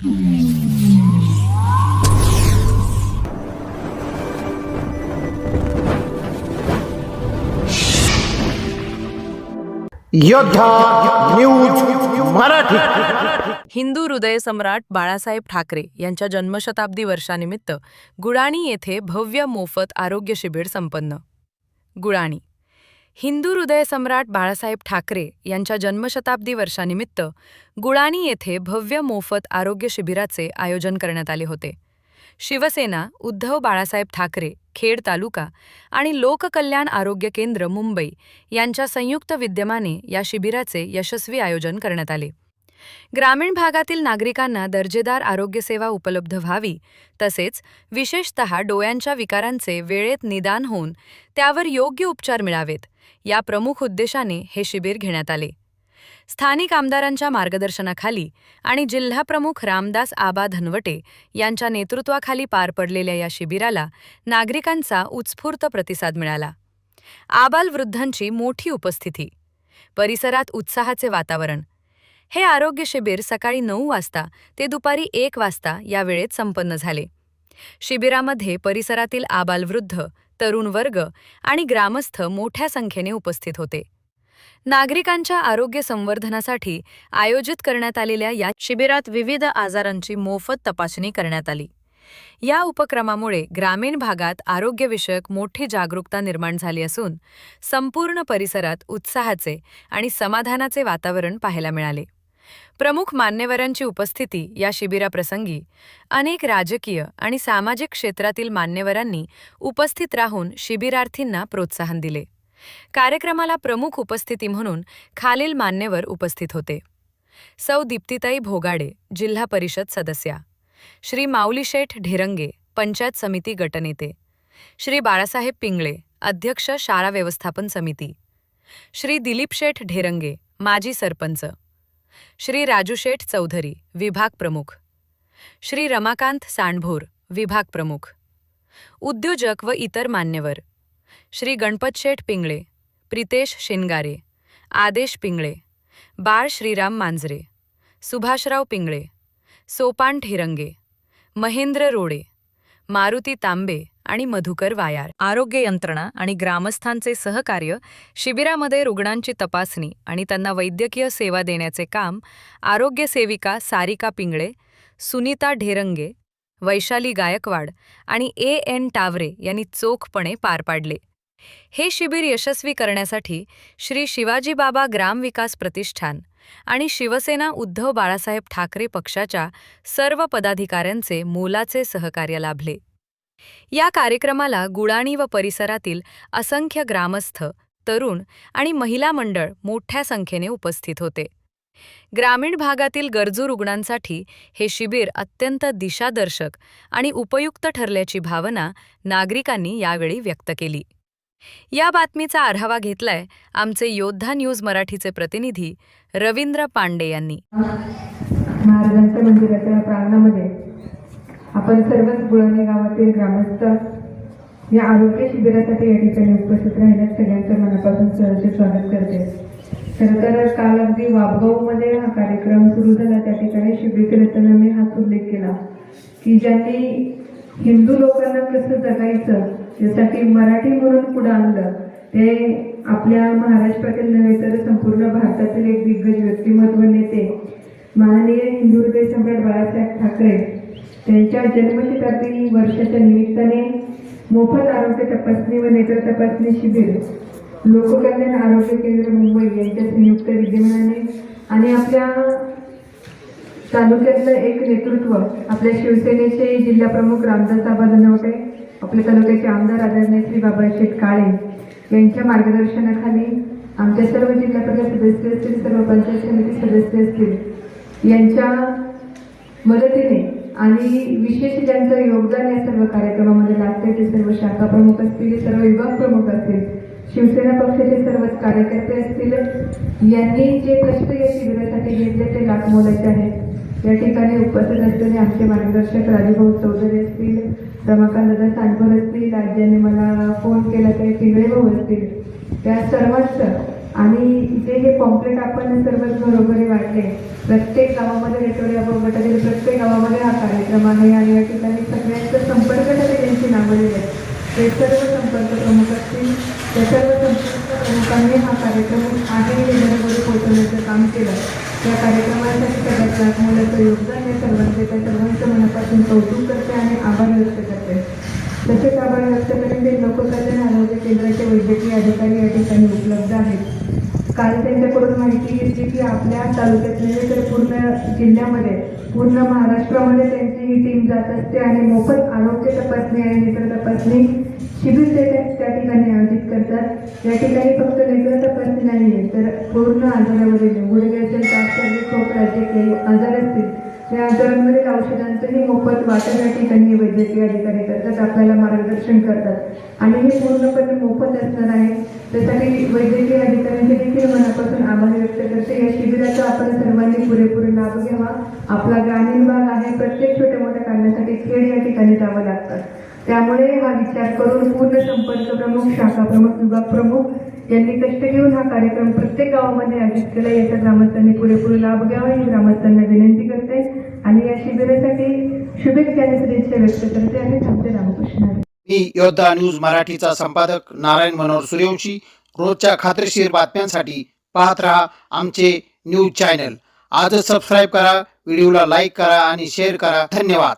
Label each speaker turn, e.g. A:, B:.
A: योद्धा न्यूज मराठी.
B: हिंदू हृदय सम्राट बाळासाहेब ठाकरे यांच्या जन्मशताब्दी वर्षानिमित्त गुळाणी येथे भव्य मोफत आरोग्य शिबिर संपन्न. गुळाणी. हिंदू हृदय सम्राट बाळासाहेब ठाकरे यांच्या जन्मशताब्दी वर्षानिमित्त गुळाणी येथे भव्य मोफत आरोग्य शिबिराचे आयोजन करण्यात आले होते. शिवसेना, उद्धव बाळासाहेब ठाकरे, खेड तालुका आणि लोककल्याण आरोग्य केंद्र मुंबई यांच्या संयुक्त विद्यमाने या शिबिराचे यशस्वी आयोजन करण्यात आले. ग्रामीण भागातील नागरिकांना दर्जेदार आरोग्यसेवा उपलब्ध व्हावी, तसेच विशेषतः डोळ्यांच्या विकारांचे वेळेत निदान होऊन त्यावर योग्य उपचार मिळावेत, या प्रमुख उद्देशाने हे शिबिर घेण्यात आले. स्थानिक आमदारांच्या मार्गदर्शनाखाली आणि जिल्हाप्रमुख रामदास आबा धनवटे यांच्या नेतृत्वाखाली पार पडलेल्या या शिबिराला नागरिकांचा उत्स्फूर्त प्रतिसाद मिळाला. आबालवृद्धांची मोठी उपस्थिती, परिसरात उत्साहाचे वातावरण. हे आरोग्य शिबिर सकाळी 9 वाजता ते दुपारी 1 वाजता या वेळेत संपन्न झाले. शिबिरामध्ये परिसरातील आबालवृद्ध, तरुण वर्ग आणि ग्रामस्थ मोठ्या संख्येने उपस्थित होते. नागरिकांच्या आरोग्य संवर्धनासाठी आयोजित करण्यात आलेल्या या शिबिरात विविध आजारांची मोफत तपासणी करण्यात आली. या उपक्रमामुळे ग्रामीण भागात आरोग्यविषयक मोठी जागरूकता निर्माण झाली असून संपूर्ण परिसरात उत्साहाचे आणि समाधानाचे वातावरण पाहायला मिळाले. प्रमुख मान्यवरांची उपस्थिती या शिबिराप्रसंगी अनेक राजकीय आणि सामाजिक क्षेत्रातील मान्यवरांनी उपस्थित राहून शिबिरार्थींना प्रोत्साहन दिले. कार्यक्रमाला प्रमुख उपस्थिती म्हणून खालील मान्यवर उपस्थित होते: सौ दीप्तीताई भोगाडे, जिल्हा परिषद सदस्या; श्री माऊलीशेठ ढेरंगे, पंचायत समिती गटनेते; श्री बाळासाहेब पिंगळे, अध्यक्ष शाळा व्यवस्थापन समिती; श्री दिलीपशेठ ढेरंगे, माजी सरपंच; श्री राजूशेठ चौधरी, विभाग प्रमुख; श्री रमाकांत सांडभोर, विभाग प्रमुख; उद्योजक व इतर मान्यवर: श्री गणपतशेठ पिंगळे, प्रितेश शिनगारे, आदेश पिंगळे, बाळ श्रीराम मांजरे, सुभाषराव पिंगळे, सोपान ढेरंगे, महेंद्र रोडे, मारुती तांबे आणि मधुकर वायार. आरोग्य यंत्रणा आणि ग्रामस्थांचे सहकार्य. शिबिरामध्ये रुग्णांची तपासणी आणि त्यांना वैद्यकीय सेवा देण्याचे काम आरोग्य सेविका सारिका पिंगळे, सुनीता ढेरंगे, वैशाली गायकवाड आणि A.N. टावरे यांनी चोखपणे पार पाडले. हे शिबिर यशस्वी करण्यासाठी श्री शिवाजीबाबा ग्रामविकास प्रतिष्ठान आणि शिवसेना उद्धव बाळासाहेब ठाकरे पक्षाच्या सर्व पदाधिकाऱ्यांचे मोलाचे सहकार्य लाभले. या कार्यक्रमाला गुळाणी व परिसरातील असंख्य ग्रामस्थ, तरुण आणि महिला मंडळ मोठ्या संख्येने उपस्थित होते. ग्रामीण भागातील गरजू रुग्णांसाठी हे शिबिर अत्यंत दिशादर्शक आणि उपयुक्त ठरल्याची भावना नागरिकांनी यावेळी व्यक्त केली. या बातमीचा आढावा घेतलाय आमचे योद्धा न्यूज मराठीचे प्रतिनिधी रवींद्र पांडे यांनी.
C: महाराजांच्या मंदिराच्या प्रांगणामध्ये आपण सर्वच गुळाणी गावातील ग्रामस्थ या आरोग्य शिबिरासाठी या ठिकाणी उपस्थित राहिल्यास सगळ्यांचं मनापासून सहर्ष स्वागत करते. खरं तर काल अगदी वाबगावमध्ये हा कार्यक्रम सुरू झाला, त्या ठिकाणी शिबिर करताना मी हाच उल्लेख केला की ज्यांनी हिंदू लोकांना कसं जगायचं यासाठी मराठी म्हणून पुढे आणलं ते आपल्या महाराष्ट्रातील नव्हे तर संपूर्ण भारतातील एक दिग्गज व्यक्तिमत्व, नेते माननीय हिंदू हृदय सम्राट बाळासाहेब ठाकरे त्यांच्या जन्मशताब्दी वर्षाच्या निमित्ताने मोफत आरोग्य तपासणी व नेत्र तपासणी शिबिर लोककल्याण आरोग्य केंद्र मुंबई यांच्या संयुक्त विद्यमानाने आणि आपल्या तालुक्यातलं एक नेतृत्व आपल्या शिवसेनेचे जिल्हाप्रमुख रामदास आबा धनवटे, आपल्या तालुक्याचे आमदार आदरणीय श्री बाबाशेठ काळे यांच्या मार्गदर्शनाखाली आमच्या सर्व जिल्हा परिषद सदस्य असतील, सर्व पंचायत समिती सदस्य असतील यांच्या मदतीने आणि विशेष ज्यांचं योगदान या सर्व कार्यक्रमामध्ये लागते ते सर्व शाखा प्रमुख असतील, सर्व विभाग प्रमुख असतील, शिवसेना पक्षाचे सर्वच कार्यकर्ते असतील, यांनी जे कष्ट या शिबिरासाठी घेतले ते लाख मोलाचे आहेत. या ठिकाणी उपस्थित असलेले आमचे मार्गदर्शक राजूभाऊ चौधरी असतील, रमाकांत दादा सांडभोर असतील, राज्याने मला फोन केला ते पिंगळे भाऊ असतील, त्या सर्वांचं आणि इथे हे पॉम्पलेट आपण सर्वच घरोघरी वाटले. प्रत्येक गावामध्ये रेटोरिया गटातील प्रत्येक गावामध्ये हा कार्यक्रम आहे आणि या ठिकाणी सगळ्यांचा संपर्कासाठी त्यांची नावं दिली आहेत. ते सर्व संपर्क प्रमुख असतील, त्या सर्व संपर्क प्रमुखांनी हा कार्यक्रम आहे हे घरोघरी पोहोचवण्याचं काम केलं. या कार्यक्रमासाठी सगळ्यात मोलाचं योगदान या सर्वांचे त्या सर्वांचं मनापासून कौतुक करते आणि आभार व्यक्त करते. तसेच आभार व्यक्त करेन ते लोककल्याण आरोग्य केंद्राचे वैद्यकीय अधिकारी या ठिकाणी उपलब्ध आहेत. काल त्यांच्याकडून माहिती घेतली की आपल्या तालुक्यात नव्हे तर पूर्ण जिल्ह्यामध्ये, पूर्ण महाराष्ट्रामध्ये त्यांची ही टीम जात असते आणि मोफत आरोग्य तपासणी आणि नेत्र तपासणी शिबिर ते त्या ठिकाणी आयोजित करतात. या ठिकाणी फक्त नेत्र तपासणी नाही आहे तर पूर्ण आजारावरील गुडघे असेल, ताप, सर्दी, खोकला जे काही आजार असतील त्या आजारांवरील औषधांचंही मोफत वाटप या ठिकाणी वैद्यकीय अधिकारी करतात, आपल्याला मार्गदर्शन करतात आणि हे पूर्णपणे मोफत असणार आहे. त्यासाठी वैद्यकीय अधिकाऱ्यांचे देखील मनापासून आभार व्यक्त करते. या शिबिराचा आपण सर्वांनी पुरेपूर लाभ घ्यावा. आपला ग्रामीण भाग आहे, प्रत्येक छोट्या मोठ्या कारणासाठी खेड या ठिकाणी जावं लागतं. त्यामुळे हा विचार करून पूर्ण संपर्क प्रमुख, शाखा प्रमुख, विभाग प्रमुख यांनी कष्ट घेऊन हा कार्यक्रम प्रत्येक गावामध्ये आयोजित केला. याचा ग्रामस्थांनी पुरेपूर लाभ घ्यावा ही ग्रामस्थांना विनंती करते आणि या शिबिरासाठी शुभेच्छा आणि सदिच्छा व्यक्त करते आणि थांबते. रामकृष्ण.
A: मी योद्धा न्यूज मराठीचा संपादक नारायण मनोहर सूर्यवंशी. रोजच्या खात्रीशीर बातम्यांसाठी पाहत रहा आमचे न्यूज चॅनल. आजच सबस्क्राईब करा, व्हिडिओला लाईक करा आणि शेअर करा. धन्यवाद.